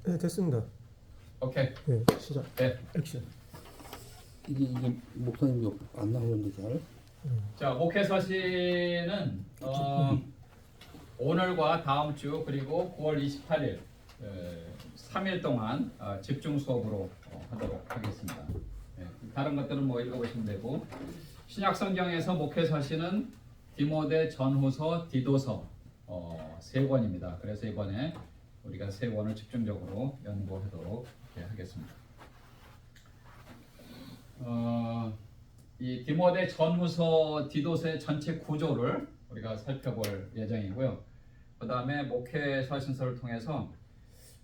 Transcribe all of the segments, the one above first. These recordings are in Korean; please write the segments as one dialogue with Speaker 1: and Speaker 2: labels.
Speaker 1: 네, 됐습니다.
Speaker 2: 오케이.
Speaker 1: 네, 시작.
Speaker 2: 네.
Speaker 1: 액션.
Speaker 3: 이게 목사님이 안 나오는데 잘.
Speaker 2: 자, 목회서신은 오늘과 다음 주 그리고 9월 28일 3일 동안 집중 수업으로 하도록 하겠습니다. 다른 것들은 뭐 읽어보시면 되고, 신약 성경에서 목회서신은 디모데 전후서, 디도서 세 권입니다. 그래서 이번에 우리가 세 권을 집중적으로 연구하도록 하겠습니다. 이 디모데 전후서, 디도서의 전체 구조를 우리가 살펴볼 예정이고요. 그 다음에 목회서신서를 통해서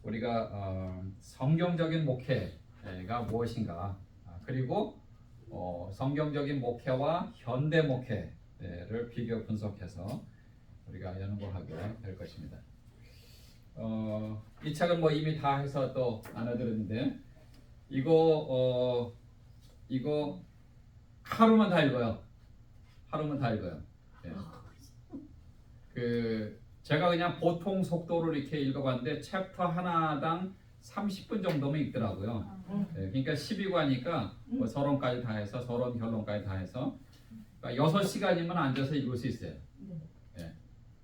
Speaker 2: 우리가 성경적인 목회가 무엇인가, 그리고 성경적인 목회와 현대 목회를 비교 분석해서 우리가 연구하게 될 것입니다. 이 책은 뭐 이미 다 해서 또 나눠드렸는데, 이거 하루만 다 읽어요. 하루만 다 읽어요. 제가 그냥 보통 속도로 이렇게 읽어봤는데 챕터 하나당 30분 정도면 읽더라고요. 그러니까 12과니까 뭐 서론까지 다 해서, 서론 결론까지 다 해서, 그러니까 6시간이면 앉아서 읽을 수 있어요.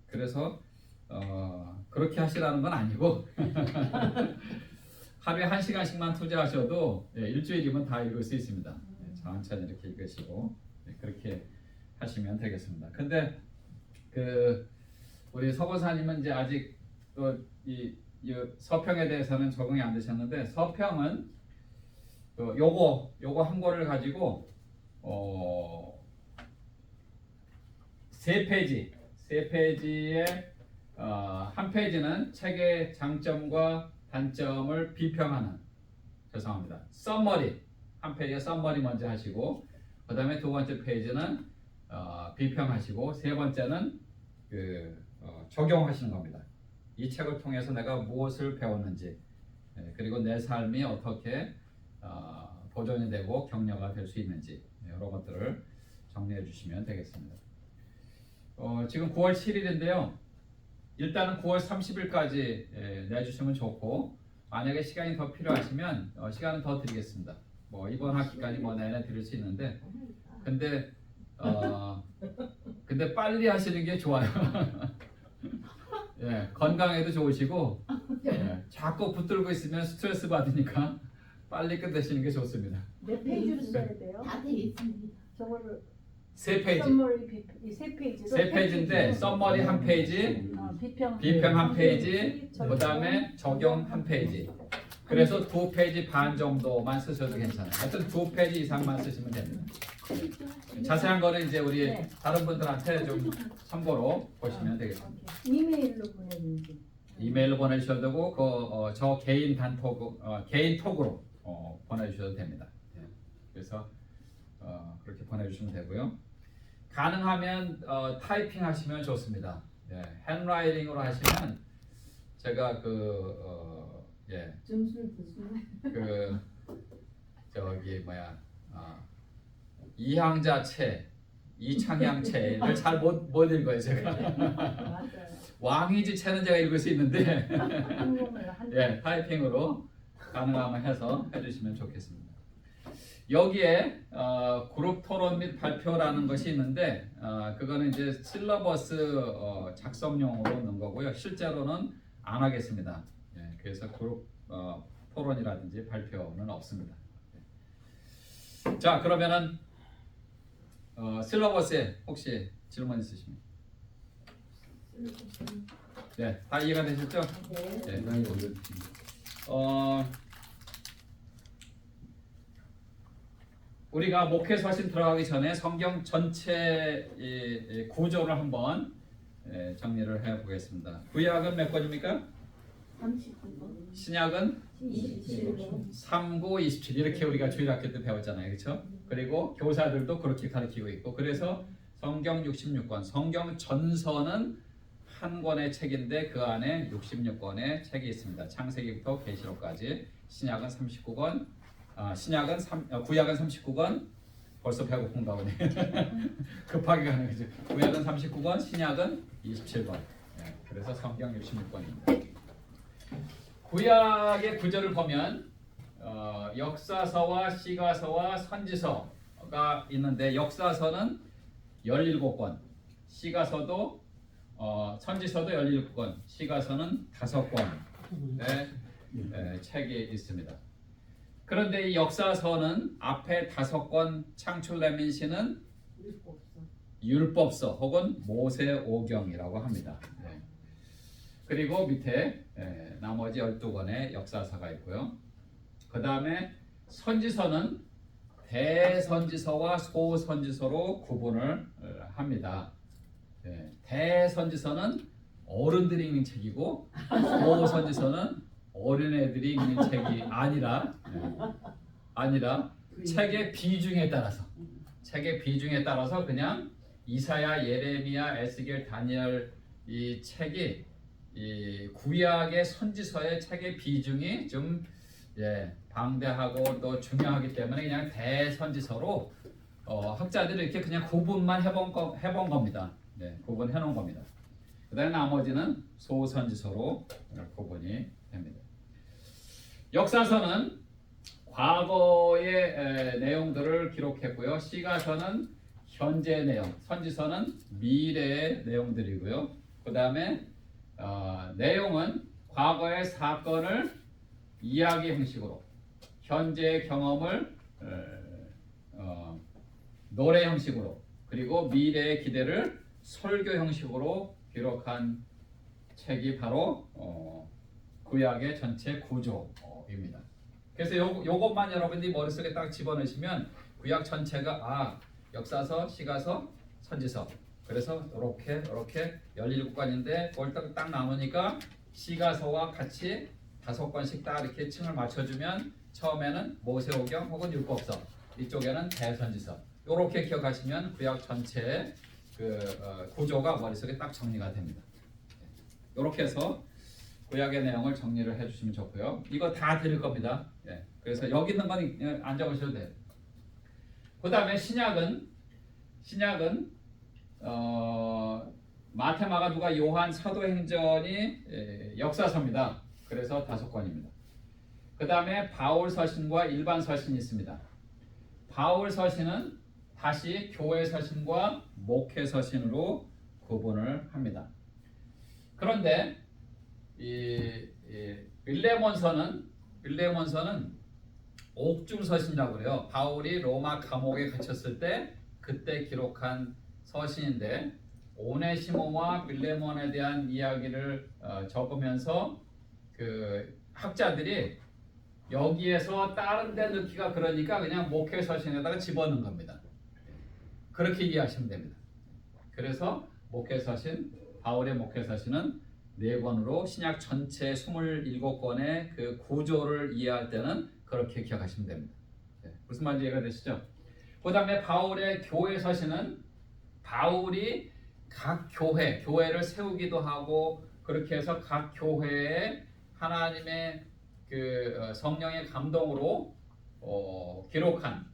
Speaker 2: 그래서 그렇게 하시라는 건 아니고 하루에 1시간씩만 투자하셔도 일주일이면 다 읽을 수 있습니다. 천천히 이렇게 읽으시고 그렇게 하시면 되겠습니다. 근데 우리 서보사님은 이제 아직 또 이 서평에 대해서는 적응이 안 되셨는데, 서평은 요거 한 권을 가지고 세 페이지에 한 페이지는 책의 장점과 단점을 비평하는, 죄송합니다, 썸머리, 한 페이지에 썸머리 먼저 하시고, 그 다음에 두 번째 페이지는 비평하시고, 세 번째는 적용하시는 겁니다. 이 책을 통해서 내가 무엇을 배웠는지, 그리고 내 삶이 어떻게 도전이 되고 격려가 될 수 있는지, 이런 것들을 정리해 주시면 되겠습니다. 지금 9월 7일인데요. 일단은 9월 30일까지 내주시면 좋고, 만약에 시간이 더 필요하시면 시간은 더 드리겠습니다. 뭐 이번 학기까지 뭐 내내 드릴 수 있는데, 근데 빨리 하시는 게 좋아요. 건강에도 좋으시고, 자꾸 붙들고 있으면 스트레스 받으니까 빨리 끝내시는 게 좋습니다.
Speaker 4: 몇 페이지로 써야 돼요?
Speaker 5: 다 돼 있습니다.
Speaker 4: 저거를
Speaker 2: 세 페이지.
Speaker 4: 세 페이지.
Speaker 2: 세 페이지인데 썸머리 한 페이지, 비평 한 페이지, 그 다음에 적용 한 페이지. 그래서 2페이지 반 정도만 쓰셔도 괜찮아요. 하여튼 2페이지 이상만 쓰시면 됩니다. 자세한 거는 이제 우리 다른 분들한테 좀 참고로 보시면 되겠습니다.
Speaker 4: 이메일로 보내는지.
Speaker 2: 이메일로 보내주셔도 되고, 저 개인 개인 톡으로 보내주셔도 됩니다. 그래서 그렇게 보내주시면 되고요. 가능하면 타이핑 하시면 좋습니다. 핸드라이팅으로 하시면 제가
Speaker 4: 점수를 드시면.
Speaker 2: 이항자체, 이창양체를 잘 못 읽어요 제가.
Speaker 4: 맞아요.
Speaker 2: 왕이지체는 제가 읽을 수 있는데
Speaker 4: 한국어를 한.
Speaker 2: 타이핑으로 가능하면 해서 해주시면 좋겠습니다. 여기에 그룹 토론 및 발표라는 것이 있는데, 그거는 이제 실러버스 작성용으로 넣은 거고요. 실제로는 안 하겠습니다. 그래서 그룹 토론이라든지 발표는 없습니다. 자, 그러면은 실러버스에 혹시 질문 있으십니까? 다 이해가 되셨죠?
Speaker 4: 네.
Speaker 2: 우리가 목회서신 들어가기 전에 성경 전체 구조를 한번 정리를 해보겠습니다. 구약은 몇 권입니까?
Speaker 4: 39번.
Speaker 2: 신약은
Speaker 4: 27번.
Speaker 2: 3, 9, 27 이렇게 우리가 주일학교 때 배웠잖아요, 그렇죠? 그리고 교사들도 그렇게 가르치고 있고, 그래서 성경 66권, 성경 전서는 한 권의 책인데 그 안에 66권의 책이 있습니다. 창세기부터 계시록까지. 신약은 39권, 구약은 39권. 벌써 배고픈가 보네. 급하게 가는 거죠. 구약은 39권, 신약은 27권. 그래서 성경 66권입니다. 구약의 구절을 보면 역사서와 시가서와 선지서가 있는데 역사서는 17권, 시가서도 선지서도 17권, 시가서는 5권의 책이 있습니다. 그런데 이 역사서는 앞에 5권 창출레민시는 율법서 혹은 모세오경이라고 합니다. 네. 그리고 밑에 나머지 12권의 역사서가 있고요. 그 다음에 선지서는 대선지서와 소선지서로 구분을 합니다. 대선지서는 어른들이 읽는 책이고 소선지서는 어린애들이 읽는 책이 아니라 책의 비중에 따라서 그냥 이사야, 예레미야, 에스겔, 다니엘 이 책이 이 구약의 선지서의 책의 비중이 좀 방대하고 또 중요하기 때문에 그냥 대선지서로 학자들이 이렇게 그냥 구분만 해본 겁니다. 구분해 놓은 겁니다. 그다음에 나머지는 소선지서로 구분이 됩니다. 역사서는 과거의 내용들을 기록했고요. 시가서는 현재 내용, 선지서는 미래의 내용들이고요. 그 다음에 내용은 과거의 사건을 이야기 형식으로, 현재의 경험을 노래 형식으로, 그리고 미래의 기대를 설교 형식으로 기록한 책이 바로 구약의 전체 구조입니다. 그래서 요것만 여러분들이 머릿속에 딱 집어넣으시면 구약 전체가 역사서, 시가서, 선지서. 그래서 이렇게 17권인데 그걸 딱 나누니까 시가서와 같이 5권씩 딱 이렇게 층을 맞춰주면 처음에는 모세오경 혹은 율법서, 이쪽에는 대선지서. 이렇게 기억하시면 구약 전체의 구조가 머릿속에 딱 정리가 됩니다. 이렇게 해서 구약의 내용을 정리를 해주시면 좋고요. 이거 다 드릴 겁니다. 그래서 여기 있는 건 안 적으셔도 돼요. 그 다음에 신약은 마태, 마가, 누가, 요한, 사도행전이 역사서입니다. 그래서 5권입니다. 그 다음에 바울 서신과 일반 서신이 있습니다. 바울 서신은 다시 교회 서신과 목회 서신으로 구분을 합니다. 그런데 빌레몬서는 옥중 서신이라고 그래요. 바울이 로마 감옥에 갇혔을 때 그때 기록한 서신인데 오네시모와 빌레몬에 대한 이야기를 적으면서 그 학자들이 여기에서 다른 데 넣기가 그러니까 그냥 목회 서신에다가 집어넣은 겁니다. 그렇게 이해하시면 됩니다. 그래서 목회 서신, 바울의 목회 서신은 4권으로 신약 전체 27권의 그 구조를 이해할 때는 그렇게 기억하시면 됩니다. 무슨 말인지 이해가 되시죠? 그 다음에 바울의 교회 서신은 바울이 각 교회를 세우기도 하고 그렇게 해서 각 교회에 하나님의 그 성령의 감동으로 기록한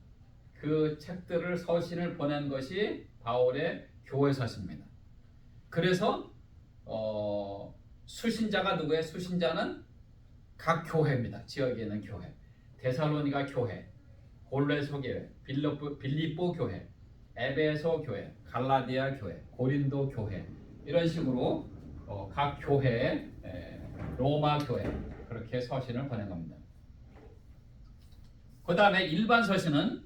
Speaker 2: 그 책들을 서신을 보낸 것이 바울의 교회 서신입니다. 그래서 수신자가 누구예요? 수신자는 각 교회입니다. 지역에 있는 교회. 데살로니가 교회, 골로새 교회, 빌립보 교회, 에베소 교회, 갈라디아 교회, 고린도 교회 이런 식으로 각 교회에 로마 교회 그렇게 서신을 보낸 겁니다. 그 다음에 일반 서신은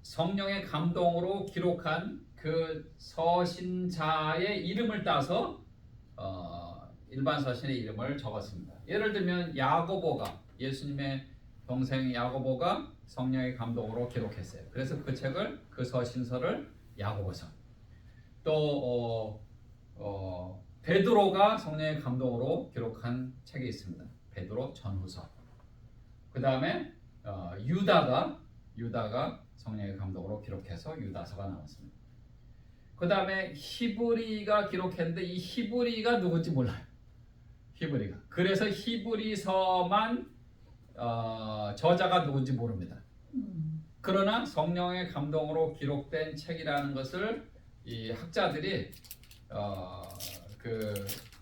Speaker 2: 성령의 감동으로 기록한 그 서신자의 이름을 따서 일반 서신의 이름을 적었습니다. 예를 들면 야고보가 예수님의 동생 야고보가 성령의 감동으로 기록했어요. 그래서 그 책을 그 서신서를 야고보서. 또 베드로가 성령의 감동으로 기록한 책이 있습니다. 베드로 전후서. 그 다음에 유다가 성령의 감동으로 기록해서 유다서가 나왔습니다. 그 다음에 히브리가 기록했는데 이 히브리가 누군지 몰라요. 히브리가. 그래서 히브리서만 저자가 누군지 모릅니다. 그러나 성령의 감동으로 기록된 책이라는 것을 이 학자들이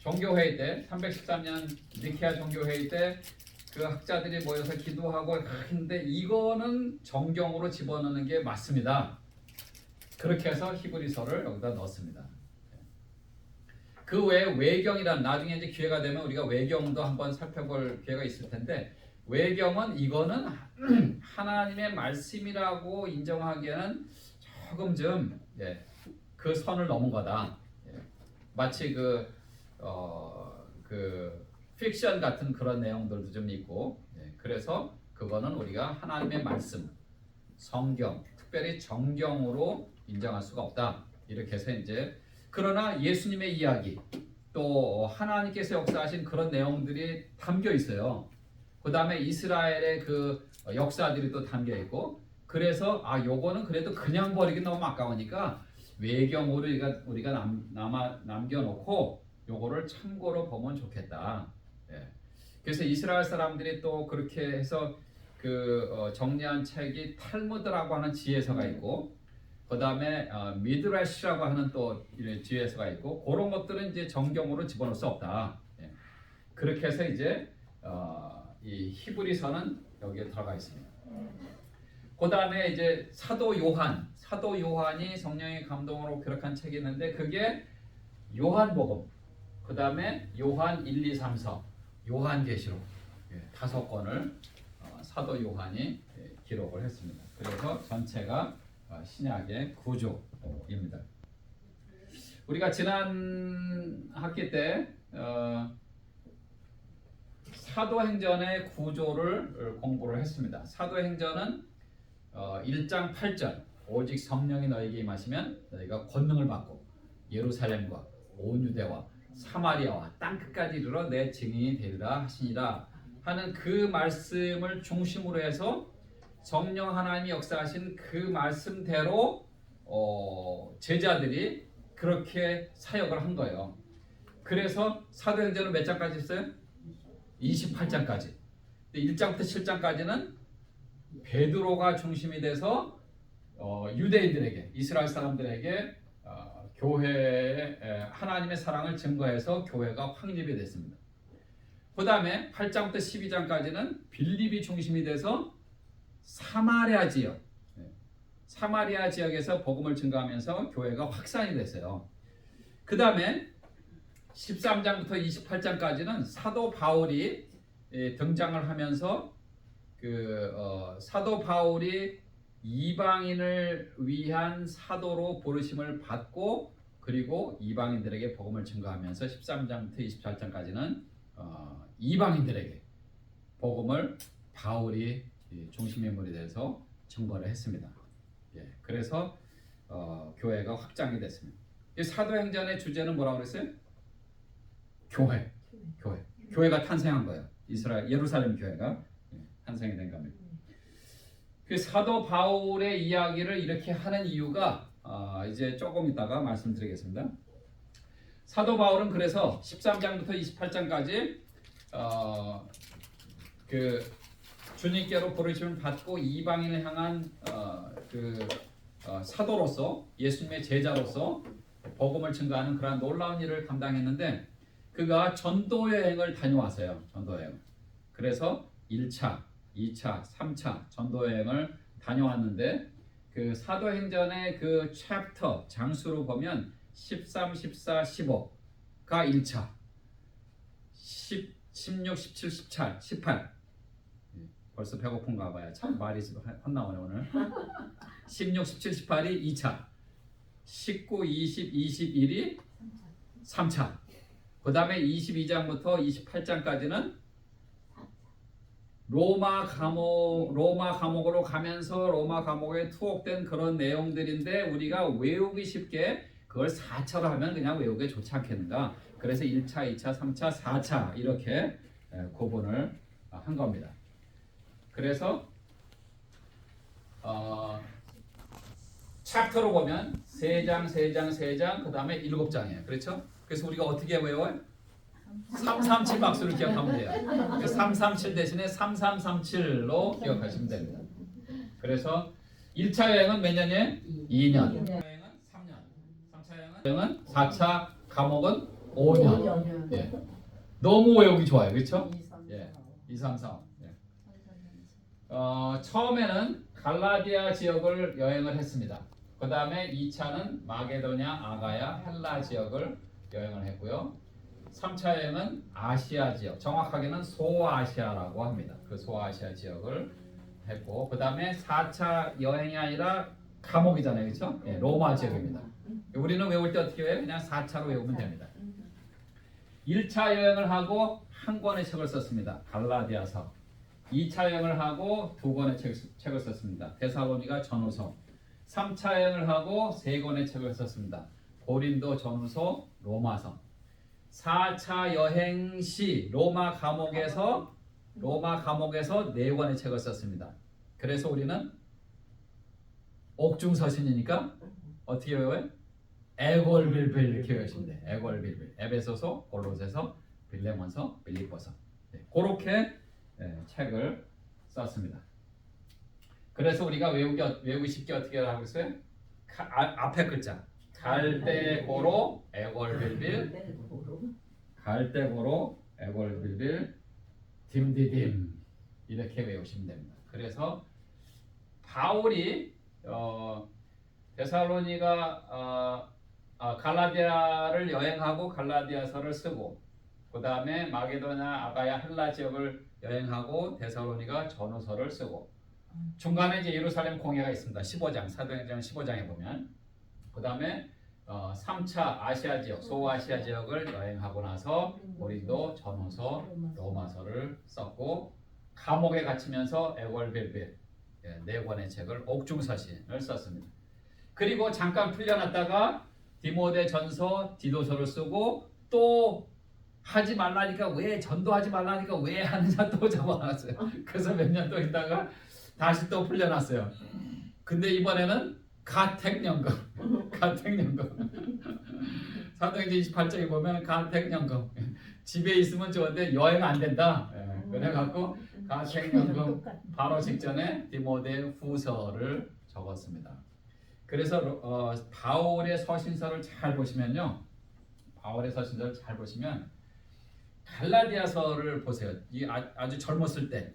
Speaker 2: 종교회의 때 313년 니케아 종교회의 때 그 학자들이 모여서 기도하고 했는데 이거는 정경으로 집어넣는 게 맞습니다. 그렇게 해서 히브리서를 여기다 넣었습니다. 그 외에 외경이란 나중에 이제 기회가 되면 우리가 외경도 한번 살펴볼 기회가 있을 텐데 외경은 이거는 하나님의 말씀이라고 인정하기에는 조금 좀 그 선을 넘은 거다. 마치 그 픽션 같은 그런 내용들도 좀 있고 그래서 그거는 우리가 하나님의 말씀, 성경, 특별히 정경으로 인정할 수가 없다. 이렇게 해서 이제 그러나 예수님의 이야기 또 하나님께서 역사하신 그런 내용들이 담겨 있어요. 그 다음에 이스라엘의 그 역사들이 또 담겨 있고 그래서 요거는 그래도 그냥 버리기 너무 아까우니까 외경으로 우리가 남겨놓고 요거를 참고로 보면 좋겠다. 그래서 이스라엘 사람들이 또 그렇게 해서 정리한 책이 탈무드라고 하는 지혜서가 있고 그 다음에 미드라시라고 하는 또 지혜서가 있고 그런 것들은 이제 정경으로 집어넣을 수 없다. 그렇게 해서 이제 이 히브리서는 여기에 들어가 있습니다. 그 다음에 이제 사도 요한이 성령의 감동으로 기록한 책이 있는데 그게 요한복음, 그 다음에 요한 1, 2, 3, 4, 요한계시록 5권을 사도 요한이 기록을 했습니다. 그래서 전체가 신약의 구조입니다. 우리가 지난 학기 때 사도행전의 구조를 공부를 했습니다. 사도행전은 1장 8절 오직 성령이 너에게 임하시면 너희가 권능을 받고 예루살렘과 온 유대와 사마리아와 땅끝까지 이르러 내 증인이 되리라 하시니라 하는 그 말씀을 중심으로 해서 성령 하나님이 역사하신 그 말씀대로 제자들이 그렇게 사역을 한 거예요. 그래서 사도행전은 몇 장까지 있어요? 28장까지. 1장부터 7장까지는 베드로가 중심이 돼서 유대인들에게, 이스라엘 사람들에게 교회에 하나님의 사랑을 증거해서 교회가 확립이 됐습니다. 그 다음에 8장부터 12장까지는 빌립이 중심이 돼서 사마리아 지역에서 복음을 증거하면서 교회가 확산이 됐어요. 그 다음에 13장부터 28장까지는 사도 바울이 등장을 하면서 사도 바울이 이방인을 위한 사도로 부르심을 받고 그리고 이방인들에게 복음을 증거하면서 13장부터 24장까지는 이방인들에게 복음을 바울이 중심 인물이 돼서 증거를 했습니다. 그래서 교회가 확장이 됐습니다. 이 사도행전의 주제는 뭐라고 그랬어요? 교회가 탄생한 거예요. 예루살렘 교회가 탄생이 된 겁니다. 그 사도 바울의 이야기를 이렇게 하는 이유가 이제 조금 이따가 말씀드리겠습니다. 사도 바울은 그래서 13장부터 28장까지 주님께로 부르심을 받고 이방인을 향한 사도로서 예수님의 제자로서 복음을 증거하는 그러한 놀라운 일을 감당했는데 그가 전도 여행을 다녀왔어요. 전도 여행. 그래서 1차, 2차, 3차 전도 여행을 다녀왔는데 그 사도행전의 그 챕터 장수로 보면 13, 14, 15가 1차, 16, 17, 18 벌써 배고픈가 봐요. 참 말이 헛나오네 오늘. 16, 17, 18이 2차, 19, 20, 21이 3차. 그 다음에 22장부터 28장까지는 로마 감옥으로 가면서 로마 감옥에 투옥된 그런 내용들인데 우리가 외우기 쉽게 그걸 4차로 하면 그냥 외우기 좋지 않겠는가. 그래서 1차, 2차, 3차, 4차 이렇게 구분을 한 겁니다. 그래서 챕터로 보면 3장 그 다음에 7장이에요. 그렇죠? 그래서 우리가 어떻게 외워요? 337 박수를 기억하면 돼요. 337 대신에 3337로 기억하시면 됩니다. 그래서 1차 여행은 몇 년이에요? 2년. 2차 여행은 3년. 3차 여행은 4차 감옥은 5년. 예. 너무 외우기 좋아요. 그렇죠? 2, 3, 4. 예. 처음에는 갈라디아 지역을 여행을 했습니다. 그 다음에 2차는 마게도냐, 아가야, 헬라 지역을 여행을 했고요. 3차 여행은 아시아 지역, 정확하게는 소아시아라고 합니다. 그 소아시아 지역을 했고, 그 다음에 4차 여행이 아니라 감옥이잖아요, 그렇죠? 예, 로마 지역입니다. 우리는 외울 때 어떻게 외워요? 그냥 4차로 외우면 됩니다. 1차 여행을 하고 한 권의 책을 썼습니다. 갈라디아서. 2차 여행을 하고 2권의 책을 썼습니다. 데살로니가 전후서. 3차 여행을 하고 3권의 책을 썼습니다. 고린도 전후서, 로마서. 4차 여행 시 로마 감옥에서 4권의 책을 썼습니다. 그래서 우리는 옥중서신이니까 어떻게 외워요? 에골빌빌 이렇게 외우시면 돼요. 에골빌빌. 에베소서, 골로새서, 빌레몬서, 빌립보서. 네, 그렇게 책을 썼습니다. 그래서 우리가 외우기 쉽게 어떻게 하고 있어요? 앞에 글자 갈대고로 에골빌빌, 갈대고로 에골빌빌, 딤디딤 이렇게 외우시면 됩니다. 그래서 바울이 데살로니가 갈라디아를 여행하고 갈라디아서를 쓰고, 그 다음에 마게도냐, 아가야, 헬라 지역을 여행하고 데살로니가 전후서를 쓰고, 중간에 이제 예루살렘 공회가 있습니다. 15장, 사도행전 15장에 보면. 그 다음에 3차 아시아 지역, 소아시아 지역을 여행하고 나서 고린도, 전후서, 로마서를 썼고, 감옥에 갇히면서 에골빌빌 4권의 책을 옥중서신을 썼습니다. 그리고 잠깐 풀려났다가 디모데 전서, 디도서를 쓰고, 또 하지 말라니까 왜 전도하지 말라니까 왜 하느냐 또 적어놨어요. 그래서 몇 년 또 있다가 다시 또 풀려났어요. 근데 이번에는 가택연금, 가택연금. 사도행전 28장에 보면 가택연금. 집에 있으면 좋은데 여행 안 된다. 그래갖고 가택연금 바로 직전에 디모데 후서를 적었습니다. 그래서 바울의 서신서를 잘 보시면요, 바울의 서신서를 잘 보시면 갈라디아서를 보세요. 이 아주 젊었을 때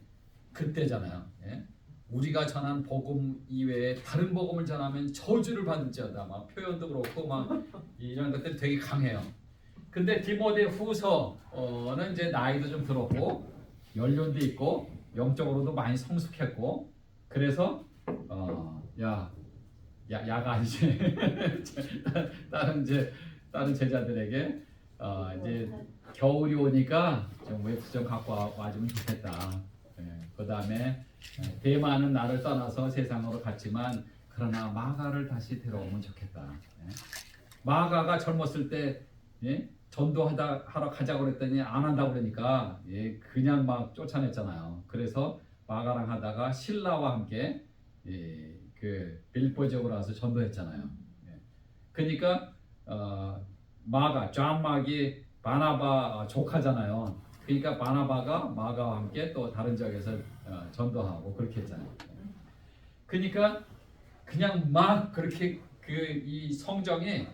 Speaker 2: 그때잖아요. 예? 우리가 전한 복음 이외에 다른 복음을 전하면 저주를 받을지어다. 막 표현도 그렇고 막 이런 것들이 되게 강해요. 근데 디모데 후서는 이제 나이도 좀 들었고 연륜도 있고 영적으로도 많이 성숙했고, 그래서 야가 아니지 다른 제자들에게 이제 겨울이 오니까 좀 웨프 좀 갖고 와주면 좋겠다. 그 다음에 대만은 나를 떠나서 세상으로 갔지만 그러나 마가를 다시 데려오면 좋겠다. 마가가 젊었을 때 전도하러 가자고 그랬더니 안 한다고 그러니까 그냥 막 쫓아냈잖아요. 그래서 마가랑 하다가 신라와 함께 그 빌립보 지역으로 와서 전도했잖아요. 그러니까 마가, 존 막이 바나바 조카잖아요. 그러니까 바나바가 마가와 함께 또 다른 지역에서 전도하고 그렇게 했잖아요. 그러니까 그냥 막 그렇게 이 성경이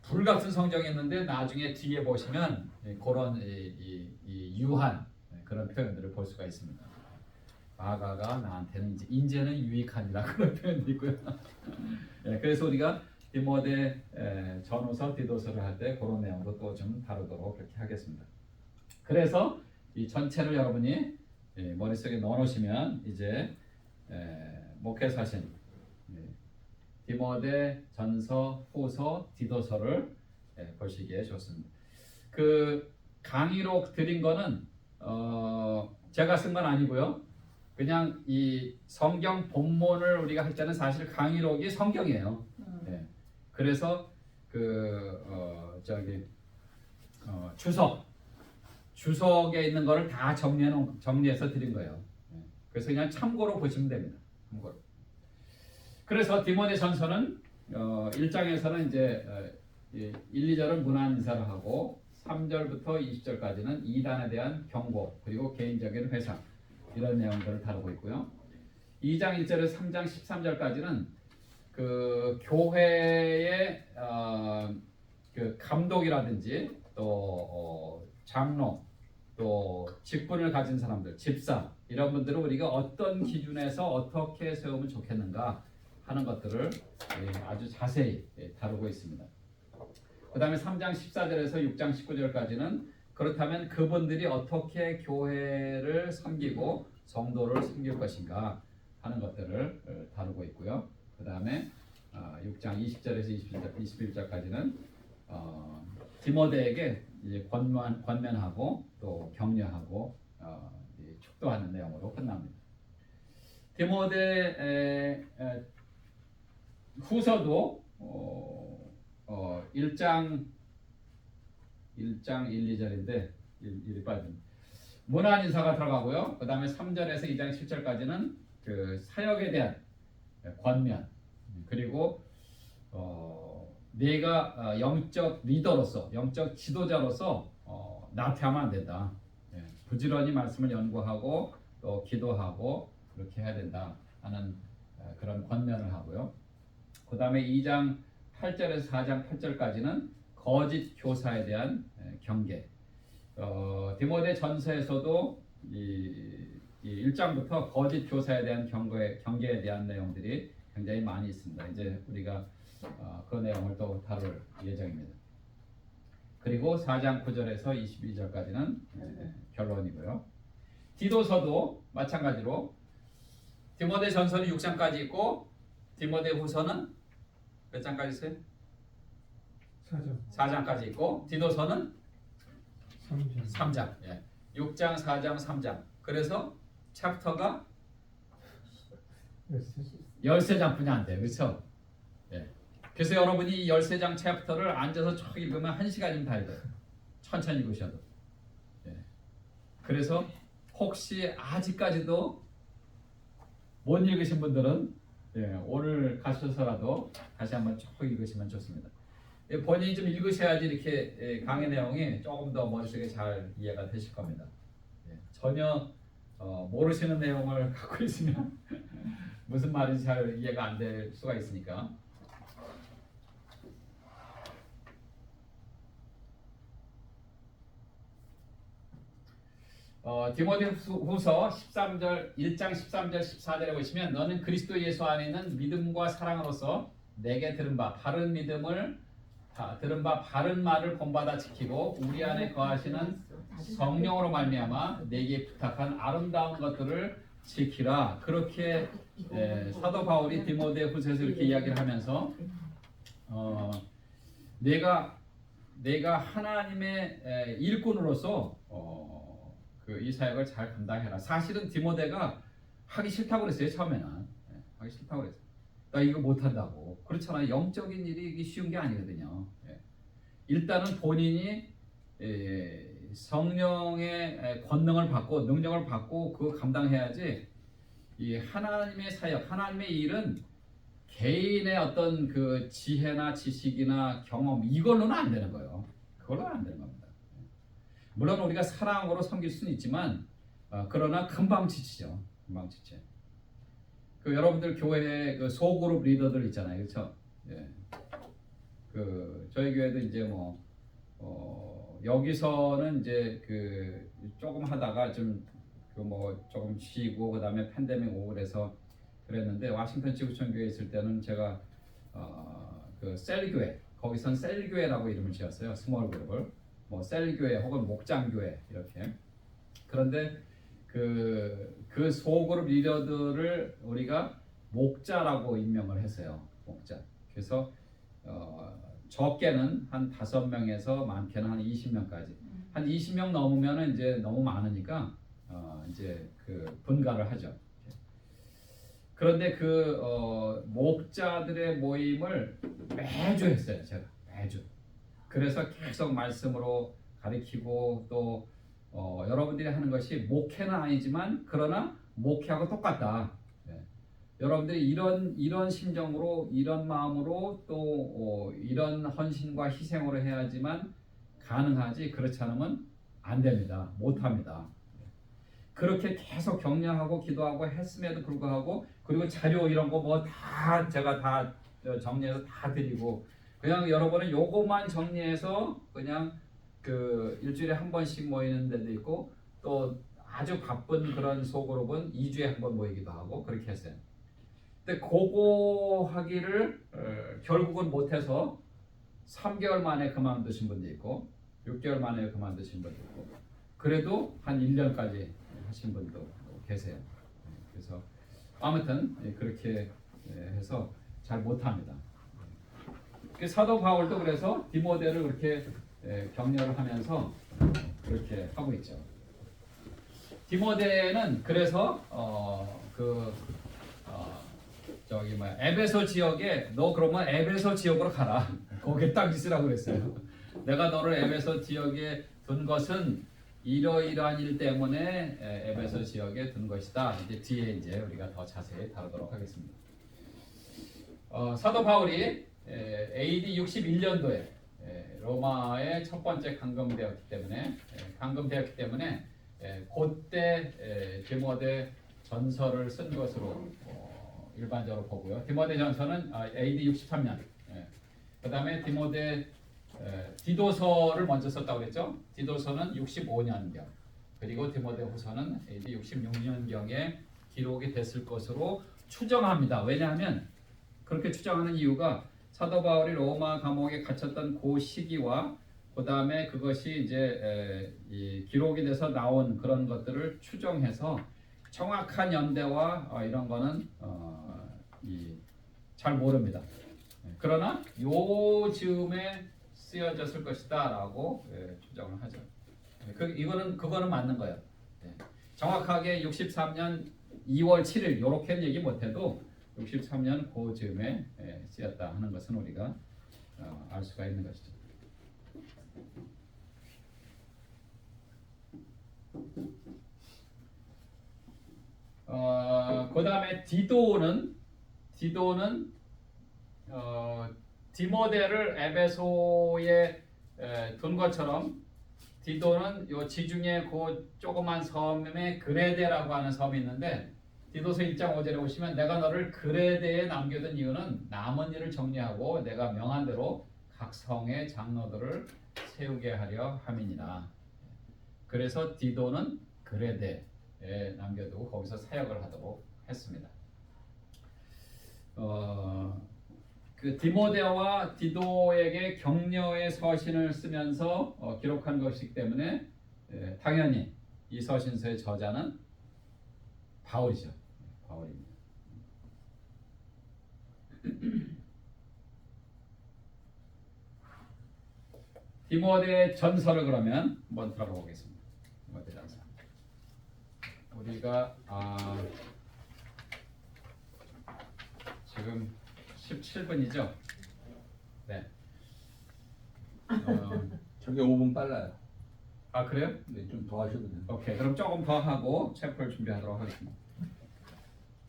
Speaker 2: 불같은 성경이었는데 나중에 뒤에 보시면 그런 이 유한 그런 표현들을 볼 수가 있습니다. 마가가 나한테는 이제는 유익하니라 그런 표현도 있고요. 그래서 우리가 디모데 전후서, 디도서를 할 때 그런 내용도 또 좀 다루도록 그렇게 하겠습니다. 그래서 이 전체를 여러분이 머릿속에 넣어놓으시면 이제 목회서신 디모데 전서, 후서, 디도서를 보시기에 좋습니다. 그 강의로 드린 거는 제가 쓴 건 아니고요. 그냥 이 성경 본문을 우리가 할 때는 사실 강의록이 성경이에요. 그래서 주석에 있는 거를 다 정리해서 드린 거예요. 그래서 그냥 참고로 보시면 됩니다. 참고로. 그래서 디모데 전서는 1장에서는 이제 1, 2절은 문안 인사를 하고 3절부터 20절까지는 이단에 대한 경고 그리고 개인적인 회상 이런 내용들을 다루고 있고요. 2장 1절에서 3장 13절까지는 그 교회의 그 감독이라든지 또 장로, 또 직분을 가진 사람들, 집사 이런 분들을 우리가 어떤 기준에서 어떻게 세우면 좋겠는가 하는 것들을 아주 자세히 다루고 있습니다. 그 다음에 3장 14절에서 6장 19절까지는 그렇다면 그분들이 어떻게 교회를 섬기고 성도를 섬길 것인가 하는 것들을 다루고 있고요. 그 다음에 6장 20절에서 21절까지는 디모데에게 이제 권면하고 또 격려하고 축도하는 내용으로 끝납니다. 디모데 후서도 1장 1, 2절인데 일이 빠진 문안 인사가 들어가고요. 그 다음에 3절에서 2장 7절까지는 그 사역에 대한 권면, 그리고 내가 영적 리더로서, 영적 지도자로서 나태하면 안 된다. 부지런히 말씀을 연구하고 또 기도하고 그렇게 해야 된다 하는 그런 권면을 하고요. 그 다음에 2장 8절에서 4장 8절까지는 거짓 교사에 대한 경계. 디모데 전서에서도 이 1장부터 거짓 교사에 대한 경계에 대한 내용들이 굉장히 많이 있습니다. 이제 우리가 그 내용을 또 다룰 예정입니다. 그리고 4장 9절에서 22절까지는 결론이고요. 디도서도 마찬가지로 디모데 전서는 6장까지 있고 디모데 후서는 몇 장까지 있어요? 4장까지 있고 디도서는 3장. 6장, 4장, 3장. 그래서 챕터가 13장뿐이 안 돼요. 그렇죠? 그래서 여러분이 이 13장 챕터를 앉아서 쭉 읽으면 1시간이면 다 읽어요. 천천히 읽으셔도. 그래서 혹시 아직까지도 못 읽으신 분들은 오늘 가셔서라도 다시 한번 쭉 읽으시면 좋습니다. 본인이 좀 읽으셔야지 이렇게 강의 내용이 조금 더 머릿속에 잘 이해가 되실 겁니다. 전혀 모르시는 내용을 갖고 있으면 무슨 말인지 잘 이해가 안 될 수가 있으니까. 디모데 후서 13절 1장 13절 14절에 보시면 너는 그리스도 예수 안에 있는 믿음과 사랑으로서 내게 들은 바 바른 믿음을 들은 바 바른 말을 본받아 지키고 우리 안에 거하시는 성령으로 말미암아 내게 부탁한 아름다운 것들을 지키라. 그렇게 사도 바울이 디모데 후서에서 이렇게 이야기를 하면서 내가 하나님의 일꾼으로서 이 사역을 잘 감당해라. 사실은 디모데가 하기 싫다고 그랬어요. 처음에는 하기 싫다고 그랬어요. 나 이거 못한다고. 그렇잖아요. 영적인 일이 이게 쉬운 게 아니거든요. 일단은 본인이 성령의 권능을 받고 능력을 받고 그거 감당해야지. 이 하나님의 사역, 하나님의 일은 개인의 어떤 그 지혜나 지식이나 경험 이걸로는 안 되는 거예요. 그걸로는 안 되는 겁니다. 물론 우리가 사랑으로 섬길 수는 있지만 그러나 금방 지치죠. 금방 지쳐. 그 여러분들 교회에 그 소그룹 리더들 있잖아요, 그렇죠? 그 저희 교회도 이제 여기서는 이제 그 조금 하다가 좀 조금 쉬고 그다음에 팬데믹 오고 그래서 그랬는데 워싱턴 지구촌 교회 있을 때는 제가 그 셀 교회 거기선 셀 교회라고 이름을 지었어요. 스몰 그룹을 셀 교회 혹은 목장 교회 이렇게. 그런데 그 소그룹 리더들을 우리가 목자라고 임명을 했어요. 목자. 그래서 적게는 한 5명에서 많게는 한 20명까지. 한 20명 넘으면은 이제 너무 많으니까 이제 그 분가를 하죠. 그런데 그 목자들의 모임을 매주 했어요. 제가 매주. 그래서 계속 말씀으로 가르치고 또 여러분들이 하는 것이 목회는 아니지만 그러나 목회하고 똑같다. 여러분들이 이런 심정으로 이런 마음으로 또 이런 헌신과 희생으로 해야지만 가능하지 그렇지 않으면 안 됩니다. 못 합니다. 그렇게 계속 격려하고 기도하고 했음에도 불구하고 그리고 자료 이런 거 다 제가 다 정리해서 다 드리고 그냥 여러분은 요것만 정리해서 그냥 그 일주일에 한 번씩 모이는 데도 있고 또 아주 바쁜 그런 소그룹은 2주에 한 번 모이기도 하고 그렇게 했어요. 근데 그거 하기를 결국은 못해서 3개월 만에 그만두신 분도 있고 6개월 만에 그만두신 분도 있고 그래도 한 1년까지 하신 분도 계세요. 그래서 아무튼 그렇게 해서 잘 못합니다. 사도 바울도 그래서 디모데를 그렇게 격려를 하면서 그렇게 하고 있죠. 디모데는 그래서 에베소 지역에 너 그러면 에베소 지역으로 가라. 거기에 딱 있으라고 그랬어요. 내가 너를 에베소 지역에 둔 것은 이러이러한 일 때문에 에베소 지역에 둔 것이다. 이제 뒤에 이제 우리가 더 자세히 다루도록 하겠습니다. 사도 바울이 AD 61년도에 로마에 첫 번째 감금되었기 때문에 그때 디모데 전서를 쓴 것으로 일반적으로 보고요. 디모데 전서는 AD 63년. 그 다음에 디도서를 먼저 썼다고 그랬죠. 디도서는 65년경. 그리고 디모데 후서는 AD 66년경에 기록이 됐을 것으로 추정합니다. 왜냐하면 그렇게 추정하는 이유가 사도 바울이 로마 감옥에 갇혔던 그 시기와 그 다음에 그것이 이제 기록이 돼서 나온 그런 것들을 추정해서 정확한 연대와 이런 거는 잘 모릅니다. 그러나 요 즈음에 쓰여졌을 것이다라고 추정을 하죠. 그거는 맞는 거예요. 정확하게 63년 2월 7일 이렇게는 얘기 못해도 63년 그 즈음에 쓰였다 하는 것은 우리가 알 수가 있는 것이죠. 그 다음에 디도는 디모데를 에베소에 둔 것처럼 디도는 요 지중해 그 조그만 섬에 그레데라고 하는 섬이 있는데 디도서 1장 5절에 보시면 내가 너를 그레데에 남겨둔 이유는 남은 일을 정리하고 내가 명한 대로 각 성의 장로들을 세우게 하려 함이니라. 그래서 디도는 그레데에 남겨두고 거기서 사역을 하도록 했습니다. 그 디모데와 디도에게 격려의 서신을 쓰면서 기록한 것이기 때문에 당연히 이 서신서의 저자는 바울이죠. 바울입니다. 디모데 전서를 그러면 한번 들어가 보겠습니다. 디모데 전서. 우리가 지금 17분이죠? 네.
Speaker 3: 저게 5분 빨라요.
Speaker 2: 아 그래요?
Speaker 3: 네, 좀 더 하셔도 돼요.
Speaker 2: 오케이. 그럼 조금 더 하고 챕터를 준비하도록 하겠습니다.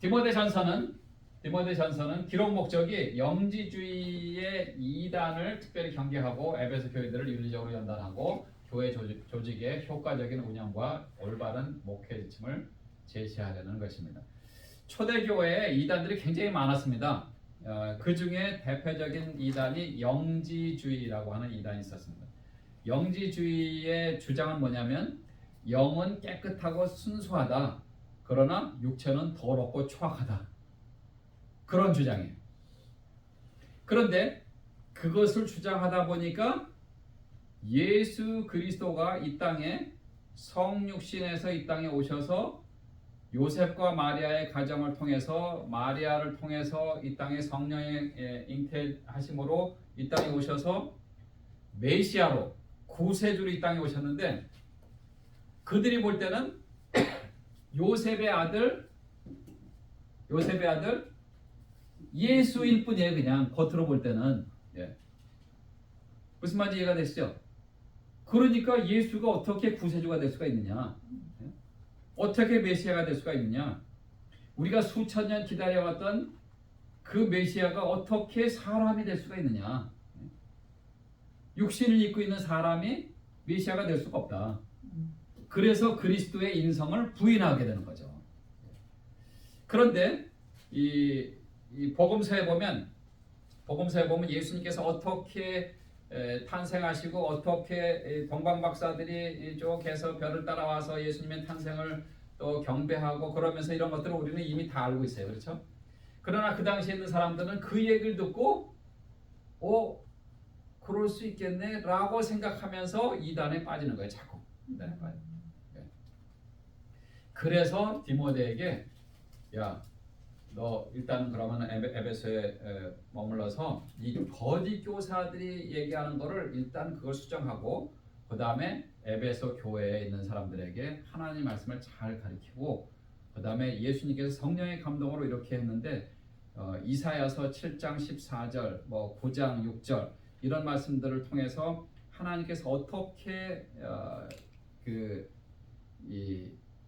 Speaker 2: 디모데 전서는 기록 목적이 영지주의의 이단을 특별히 경계하고 에베소 교회들을 윤리적으로 연단하고 교회 조직의 효과적인 운영과 올바른 목회 지침을 제시하려는 것입니다. 초대교회에 이단들이 굉장히 많았습니다. 그 중에 대표적인 이단이 영지주의라고 하는 이단이 있었습니다. 영지주의의 주장은 뭐냐면 영은 깨끗하고 순수하다. 그러나 육체는 더럽고 추악하다. 그런 주장이에요. 그런데 그것을 주장하다 보니까 예수 그리스도가 이 땅에 성육신에서 이 땅에 오셔서 요셉과 마리아의 가정을 통해서 마리아를 통해서 이 땅에 성령의 잉태하심으로 이 땅에 오셔서 메시아로 구세주로 이 땅에 오셨는데 그들이 볼 때는 요셉의 아들 예수일 뿐이에요. 그냥 겉으로 볼 때는. 무슨 말인지 이해가 되시죠? 그러니까 예수가 어떻게 구세주가 될 수가 있느냐? 어떻게 메시아가 될 수가 있느냐? 우리가 수천 년 기다려왔던 그 메시아가 어떻게 사람이 될 수가 있느냐? 육신을 입고 있는 사람이 메시아가 될 수가 없다. 그래서 그리스도의 인성을 부인하게 되는 거죠. 그런데 이 복음서에 보면 예수님께서 어떻게 탄생하시고 어떻게 동방 박사들이 쭉 해서 별을 따라와서 예수님의 탄생을 또 경배하고 그러면서 이런 것들을 우리는 이미 다 알고 있어요. 그렇죠? 그러나 그 당시에 있는 사람들은 그 얘기를 듣고 그럴 수 있겠네 라고 생각하면서 이단에 빠지는 거예요. 자꾸 이단에 빠져. 그래서 디모데에게 야, 너 일단 그러면 에베소에 머물러서 이 거짓 교사들이 얘기하는 거를 일단 그걸 수정하고 그 다음에 에베소 교회에 있는 사람들에게 하나님 말씀을 잘 가르치고 그 다음에 예수님께서 성령의 감동으로 이렇게 했는데 이사야서 7장 14절, 뭐 9장 6절 이런 말씀들을 통해서 하나님께서 어떻게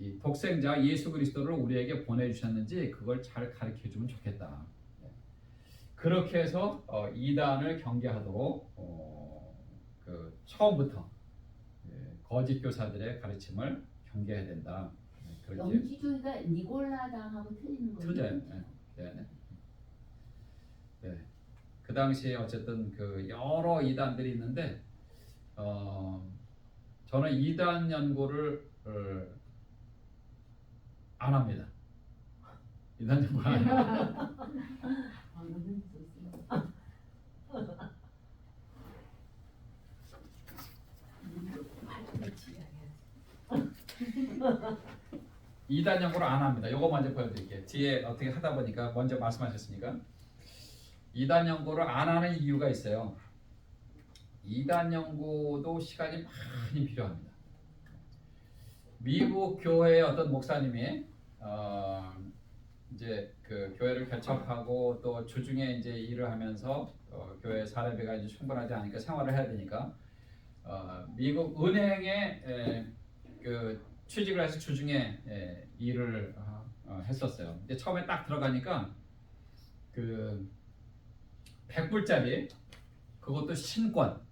Speaker 2: 이 독생자 예수 그리스도를 우리에게 보내주셨는지 그걸 잘 가르쳐주면 좋겠다. 그렇게 해서 이단을 경계하도록 처음부터 거짓 교사들의 가르침을 경계해야 된다. 그렇게
Speaker 1: 영지주의가 니골라당하고 틀리는 거예요.
Speaker 2: 틀려요. 네. 그 당시에 어쨌든 그 여러 이단들이 있는데 저는 이단 연구를 안 합니다. 이단 연구 안 해요. 이단 연구를 안 합니다. 요거 먼저 보여드릴게요. 뒤에 어떻게 하다 보니까 먼저 말씀하셨으니까 이단 연구를 안 하는 이유가 있어요. 이단 연구도 시간이 많이 필요합니다. 미국 교회의 어떤 목사님이 이제 그 교회를 개척하고 또 주중에 이제 일을 하면서 교회 사례비가 이제 충분하지 않으니까 생활을 해야 되니까 미국 은행에 그 취직을 해서 주중에 일을 했었어요. 근데 처음에 딱 들어가니까 그 100불짜리 그것도 신권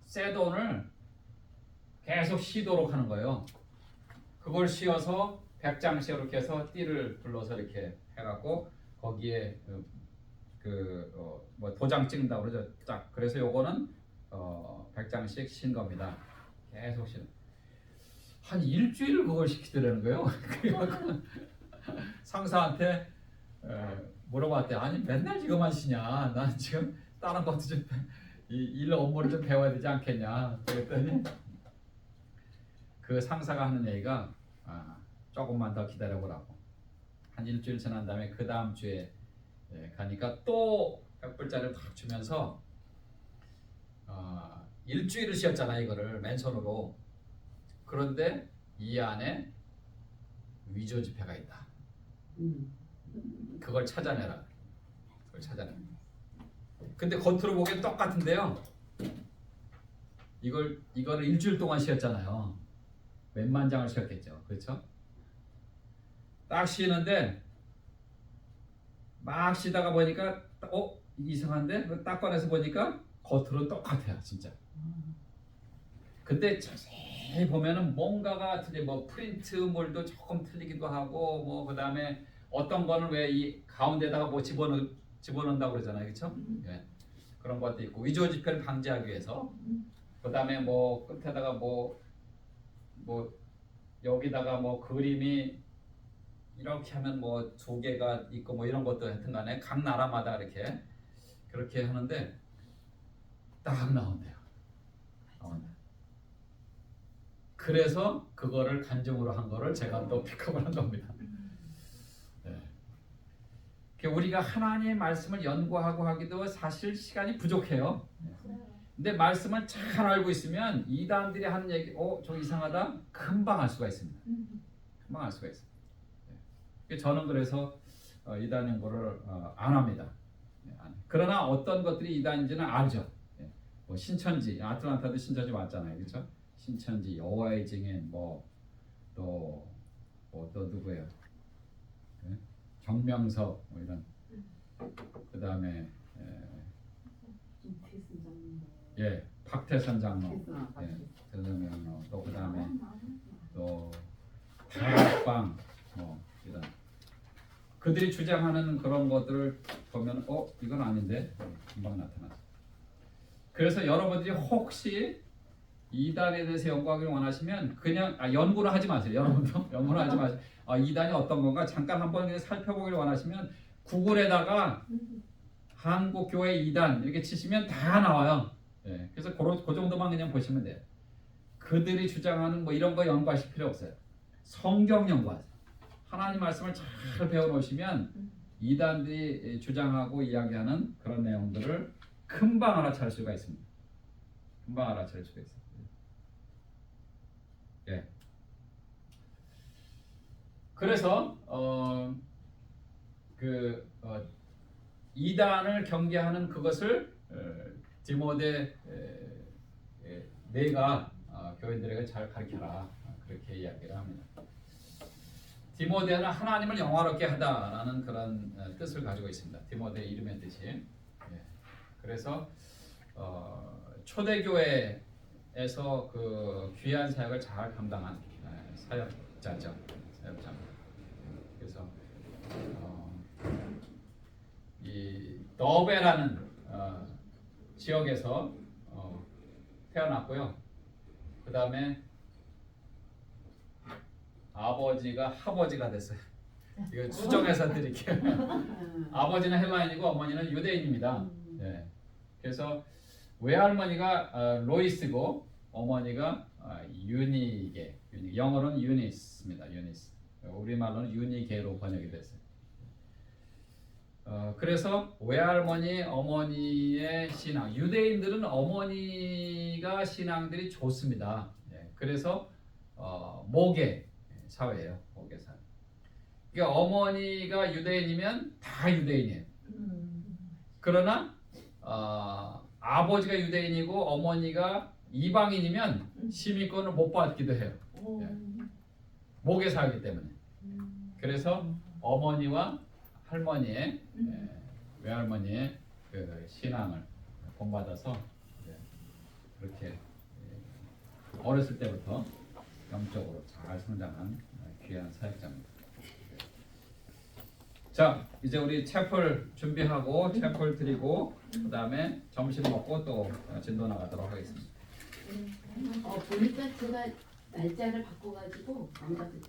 Speaker 2: 새 돈을 계속 쉬도록 하는 거예요. 그걸 씌워서 100장씩 이렇게 해서 띠를 불러서 이렇게 해갖고 거기에 뭐 도장 찍는다고 그러죠. 딱 그래서 요거는 100장씩 신 겁니다. 계속 신. 한 일주일을 그걸 시키더라는 거예요. 그래갖고 상사한테 물어봤대. 아니 맨날 이거만 시냐? 난 지금 다른 것도 좀 일 업무를 좀 배워야 되지 않겠냐? 그랬더니 그 상사가 하는 얘기가 조금만 더 기다려보라고. 한 일주일 지난 다음에 그 다음 주에 가니까 또 100불짜리를 탁 주면서 일주일을 쉬었잖아 이거를 맨손으로. 그런데 이 안에 위조 지폐가 있다. 그걸 찾아내라. 그걸 찾아내. 근데 겉으로 보기엔 똑같은데요. 이거를 일주일 동안 쉬었잖아요. 몇만 장을 쉬었겠죠. 그렇죠? 딱 쉬는데 막 쉬다가 보니까 이상한데? 딱 꺼내서 보니까 겉으로는 똑같아요. 진짜. 근데 자세히 보면은 뭔가가 틀려. 뭐 프린트물도 조금 틀리기도 하고 뭐 그다음에 어떤 거는 왜 이 가운데다가 뭐 집어넣는다고 그러잖아요. 그렇죠? 예. 그런 것도 있고 위조 지폐를 방지하기 위해서 그다음에 뭐 끝에다가 뭐 여기다가 뭐 그림이 이렇게 하면 뭐 두 개가 있고 뭐 이런 것도 하여튼간에 각 나라마다 이렇게 그렇게 하는데 딱 나온대요. 그래서 그거를 간증으로 한 거를 제가 또 픽업을 한 겁니다. 우리가 하나님의 말씀을 연구하고 하기도 사실 시간이 부족해요. 근데 말씀을 잘 알고 있으면 이단들이 하는 얘기, 저 이상하다? 금방 알 수가 있습니다. 금방 알 수가 있습니다. 저는 그래서 이단 연구를 안 합니다. 그러나 어떤 것들이 이단인지는 알죠. 뭐 신천지, 아틀란타도 신천지 맞잖아요, 그렇죠? 신천지, 여호와의 증인, 또 누구예요? 정명석 뭐 이런. 그 다음에 박태선 장로, 또 그 다음에 또 다락방 뭐 이런. 그들이 주장하는 그런 것들을 보면 이건 아닌데 금방 나타나죠. 그래서 여러분들이 혹시 이단에 대해서 연구하기를 원하시면 그냥 연구를 하지 마세요. 여러분도 연구를 하지 마세요. 이단이 어떤 건가 잠깐 한번 그냥 살펴보기를 원하시면 구글에다가 한국교회 이단 이렇게 치시면 다 나와요. 예, 그래서 그 정도만 그냥 보시면 돼요. 그들이 주장하는 뭐 이런 거 연구하실 필요 없어요. 성경 연구하세요. 하나님 말씀을 잘 배워놓으시면 이단들이 주장하고 이야기하는 그런 내용들을 금방 알아차릴 수가 있습니다. 금방 알아차릴 수가 있어요. 예. 그래서 이단을 경계하는 그것을 디모데 내가 교인들에게 잘 가르쳐라 그렇게 이야기를 합니다. 디모데는 하나님을 영화롭게 하다라는 그런 뜻을 가지고 있습니다. 디모데 이름의 뜻이. 예. 그래서 초대교회에서 그 귀한 사역을 잘 감당한 사역자죠. 사역자입니다. 그래서 이 너베라는 지역에서 태어났고요. 그 다음에 아버지가 하버지가 됐어요. 이거 수정해서 드릴게요. 아버지는 헬라인이고 어머니는 유대인입니다. 네. 그래서 외할머니가 로이스고 어머니가 유니게, 영어로는 유니스입니다. 유니스. 우리말로는 유니게로 번역이 됐어요. 그래서 외할머니, 어머니의 신앙, 유대인들은 어머니가 신앙들이 좋습니다. 예, 그래서 모계 사회예요, 모계 사회. 그러니까 어머니가 유대인이면 다 유대인이에요. 그러나 아버지가 유대인이고 어머니가 이방인이면 시민권을 못 받기도 해요. 예, 모계 사회이기 때문에. 그래서 어머니와 할머니의 외할머니의 그 신앙을 본받아서 그렇게 어렸을 때부터 영적으로 잘 성장한 귀한 사역자입니다. 자, 이제 우리 채플 준비하고 채플 드리고 그 다음에 점심 먹고 또 진도 나가도록 하겠습니다.
Speaker 1: 보니까 제가 날짜를 바꿔가지고 안 가도